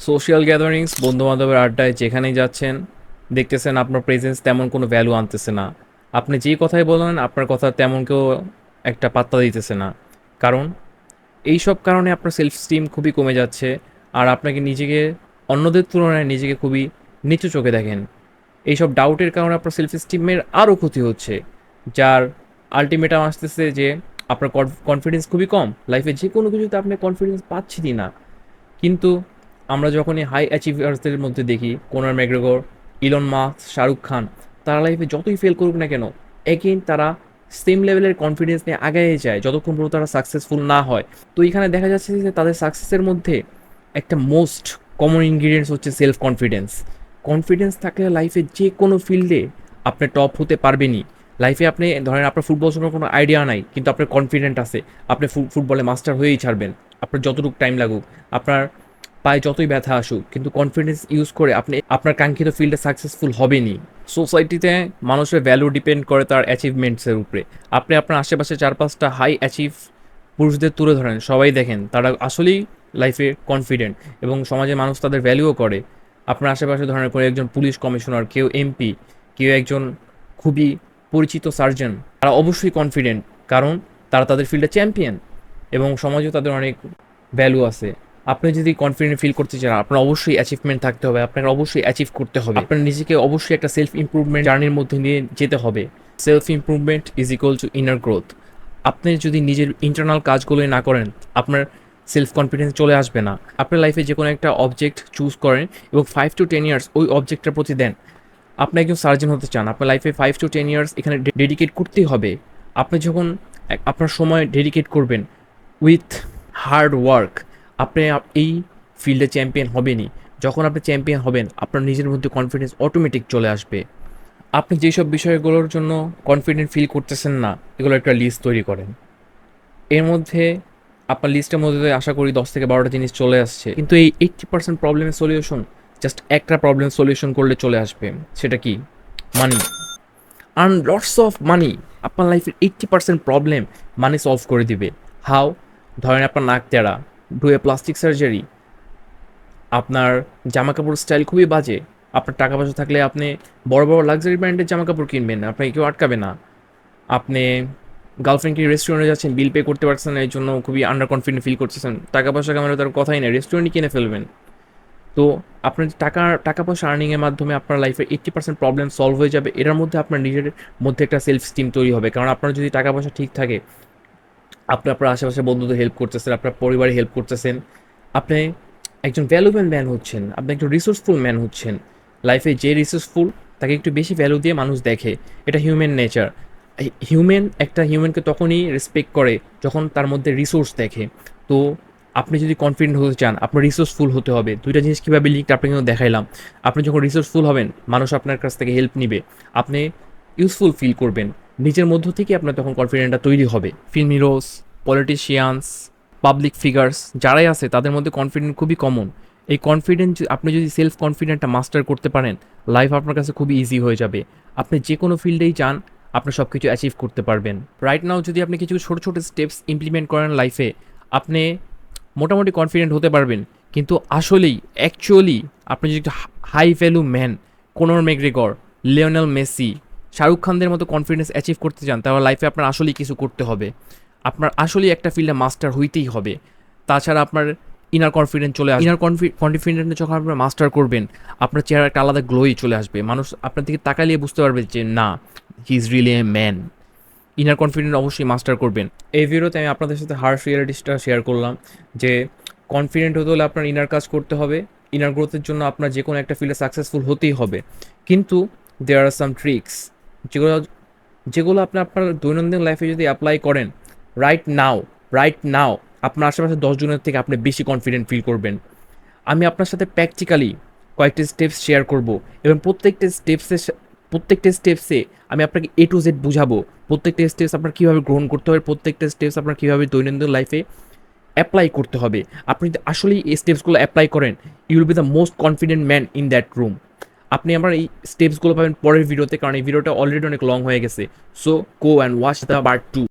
Social gatherings, বন্ধুবান্ধবের আড্ডায় যেখানেই যাচ্ছেন, দেখতেছেন আপনার প্রেজেন্স তেমন কোনো ভ্যালু আনতেছে না। আপনি যেই কথাই বলেন, আপনার কথা তেমন কেউ একটা পাত্তা দিতেছে না। কারণ এইসব কারণে আপনার সেলফ স্টিম খুবই কমে যাচ্ছে, আর আপনাকে নিজেকে অন্যদের তুলনায় নিজেকে খুবই নিচু চোখে দেখেন। এইসব ডাউটের কারণে আপনার সেলফ স্টিমের আরও ক্ষতি হচ্ছে, যার আলটিমেটাম আসতেছে যে আপনার কনফিডেন্স খুবই কম। লাইফে যে কোনো কিছুতে আপনি কনফিডেন্স পাচ্ছেনই না। কিন্তু আমরা যখনই হাই অ্যাচিভার্সদের মধ্যে দেখি কোনার McGregor, Elon Musk, Shahrukh Khan, তারা লাইফে যতই ফেল করুক না কেন, এগেইন তারা সেম লেভেলের কনফিডেন্স নিয়ে আগায় যায় যতক্ষণ পর্যন্ত তারা সাকসেসফুল না হয়। তো এখানে দেখা যাচ্ছে যে তাদের সাকসেসের মধ্যে একটা মোস্ট কমন ইনগ্রিডিয়েন্টস হচ্ছে সেলফ কনফিডেন্স। কনফিডেন্স থাকলে লাইফে যে কোনো ফিল্ডে আপনি টপ হতে পারবেনই। লাইফে আপনি ধরেন আপনার ফুটবল সম্পর্কে কোনো আইডিয়া নাই, কিন্তু আপনার কনফিডেন্ট আছে, আপনি ফুটবলে মাস্টার হয়েই ছাড়বেন। আপনার যতটুকু টাইম লাগুক, আপনার পায়ে যতই ব্যথা আসুক, কিন্তু কনফিডেন্স ইউজ করে আপনি আপনার কাঙ্ক্ষিত ফিল্ডে সাকসেসফুল হবেনই। সোসাইটিতে মানুষের ভ্যালু ডিপেন্ড করে তার অ্যাচিভমেন্টসের উপরে। আপনি আপনার আশেপাশে 4-5টা হাই অ্যাচিভ পুরুষদের তুলে ধরেন, সবাই দেখেন তারা আসলেই লাইফে কনফিডেন্ট এবং সমাজে মানুষ তাদের ভ্যালুও করে। আপনার আশেপাশে ধরেন করে একজন পুলিশ কমিশনার, কেউ এমপি, কেউ একজন খুবই পরিচিত সার্জন, তারা অবশ্যই কনফিডেন্ট, কারণ তারা তাদের ফিল্ডে চ্যাম্পিয়ন এবং সমাজেও তাদের অনেক ভ্যালু আছে। আপনি যদি কনফিডেন্ট ফিল করতে চান, আপনার অবশ্যই অ্যাচিভমেন্ট থাকতে হবে, আপনাকে অবশ্যই অ্যাচিভ করতে হবে, আপনার নিজেকে অবশ্যই একটা সেলফ ইমপ্রুভমেন্ট জার্নির মধ্যে নিয়ে যেতে হবে। Self improvement is equal to inner growth. আপনি যদি নিজের ইন্টারনাল কাজগুলোই না করেন, আপনার সেলফ কনফিডেন্স চলে আসবে না। আপনার লাইফে যে কোনো একটা অবজেক্ট চুজ করেন এবং 5 to 10 ইয়ার্স ওই অবজেক্টটার প্রতি দেন। আপনি একজন সার্জন হতে চান, আপনার লাইফে 5 to 10 ইয়ার্স এখানে ডেডিকেট করতেই হবে। আপনি যখন আপনার সময় ডেডিকেট করবেন উইথ হার্ড ওয়ার্ক, আপনি এই ফিল্ডে চ্যাম্পিয়ন হবেনই। যখন আপনি চ্যাম্পিয়ন হবেন, আপনার নিজের মধ্যে কনফিডেন্স অটোমেটিক চলে আসবে। আপনি যেসব বিষয়গুলোর জন্য কনফিডেন্ট ফিল করতেছেন না, এগুলো একটা লিস্ট তৈরি করেন। এর মধ্যে আপনার লিস্টের মধ্যে আশা করি 10 থেকে 12টা জিনিস চলে আসছে, কিন্তু এই 80% প্রবলেমের সলিউশন জাস্ট একটা প্রবলেম সলিউশন করলে চলে আসবে। সেটা কি? Money. Earn lots of money. আপনার লাইফের 80% প্রবলেম মানি সলভ করে দিবে। হাউ? ধরেন আপনার নাক তেড়া, ডু এ প্লাস্টিক সার্জারি। আপনার জামা কাপড় স্টাইল খুবই বাজে, আপনার টাকা পয়সা থাকলে আপনি বড় বড় লাক্সারি ব্র্যান্ডের জামা কাপড় কিনবেন, আপনাকে কেউ আটকাবে না। আপনি গার্লফ্রেন্ডকে রেস্টুরেন্টে যাচ্ছেন, বিল পে করতে পারছেন না, এই জন্য খুবই আন্ডার কনফিডেন্ট ফিল করতেছেন, টাকা পয়সা কামানোর তার কথাই নেই, রেস্টুরেন্টই কিনে ফেলবেন। তো আপনার টাকা পয়সা আর্নিংয়ের মাধ্যমে আপনার লাইফের 80% প্রবলেম সলভ হয়ে যাবে। এটার মধ্যে আপনার নিজের মধ্যে একটা সেলফ স্টিম তৈরি হবে, কারণ আপনার যদি টাকা পয়সা ঠিক থাকে, আপনি আপনার আশেপাশে বন্ধুদের হেল্প করতেছেন, আপনার পরিবারে হেল্প করতেছেন, আপনি একজন ভ্যালুয়েবল ম্যান হচ্ছেন, আপনি একজন রিসোর্সফুল ম্যান হচ্ছেন। লাইফে যে রিসোর্সফুল তাকে একটু বেশি ভ্যালু দিয়ে মানুষ দেখে, এটা হিউম্যান নেচার। একটা হিউম্যানকে তখনই রেসপেক্ট করে যখন তার মধ্যে রিসোর্স দেখে। তো আপনি যদি কনফিডেন্ট হতে চান, আপনার রিসোর্সফুল হতে হবে। দুইটা জিনিস কীভাবে লিঙ্কড আপনাকে কিন্তু দেখাইলাম। আপনি যখন রিসোর্সফুল হবেন, মানুষ আপনার কাছ থেকে হেল্প নিবে, আপনি ইউজফুল ফিল করবেন, নিজের মধ্য থেকে আপনার তখন কনফিডেন্টটা তৈরি হবে। Film heroes, politicians, public figures যারাই আছে, তাদের মধ্যে কনফিডেন্ট খুবই কমন। এই কনফিডেন্ট আপনি যদি সেলফ কনফিডেন্টটা মাস্টার করতে পারেন, লাইফ আপনার কাছে খুবই ইজি হয়ে যাবে। আপনি যে কোনো ফিল্ডেই যান, আপনি সব কিছু অ্যাচিভ করতে পারবেন। রাইট নাও যদি আপনি কিছু ছোটো ছোটো স্টেপস ইমপ্লিমেন্ট করেন লাইফে, আপনি মোটামুটি কনফিডেন্ট হতে পারবেন। কিন্তু আসলেই অ্যাকচুয়ালি আপনি যদি high value man, কোনর McGregor, Lionel Messi, Shahrukh খানদের মতো কনফিডেন্স অ্যাচিভ করতে চান, তাহলে লাইফে আপনার আসলেই কিছু করতে হবে। আপনার আসলেই একটা ফিল্ডে মাস্টার হইতেই হবে। তাছাড়া আপনার ইনার কনফিডেন্স চলে আসবে। ইনার কনফিডেন্স যখন আপনার মাস্টার করবেন, আপনার চেহারা একটা আলাদা গ্লোই চলে আসবে। মানুষ আপনার দিকে তাকালিয়ে বুঝতে পারবে যে না, he is really a man. Inner confidence অবশ্যই মাস্টার করবেন। এই ভিডিওতে আমি আপনাদের সাথে হার্শ রিয়ালিটিসটা শেয়ার করলাম যে কনফিডেন্ট হতে হলে আপনার ইনার কাজ করতে হবে। ইনার গ্রোথের জন্য আপনার যে কোনো একটা ফিল্ডে সাকসেসফুল হতেই হবে। কিন্তু দেয়ার আর সাম ট্রিক্স, যেগুলো যেগুলো আপনি আপনার দৈনন্দিন লাইফে যদি অ্যাপ্লাই করেন, রাইট নাও আপনার আশেপাশে 10 জনের থেকে আপনি বেশি কনফিডেন্ট ফিল করবেন। আমি আপনার সাথে প্র্যাকটিক্যালি কয়েকটি স্টেপস শেয়ার করব এবং প্রত্যেকটা স্টেপসে আমি আপনাকে এ টু জেড বুঝাবো। প্রত্যেকটা স্টেপস আপনার কীভাবে গ্রহণ করতে হবে, প্রত্যেকটা স্টেপস আপনার কীভাবে দৈনন্দিন লাইফে অ্যাপ্লাই করতে হবে। আপনি যদি আসলেই এই স্টেপসগুলো অ্যাপ্লাই করেন, you will be the most confident man in that room. আপনি আমার এই স্টেপসগুলো পাবেন পরের ভিডিওতে, কারণ এই ভিডিওটা অলরেডি অনেক লং হয়ে গেছে। So go and watch the part 2।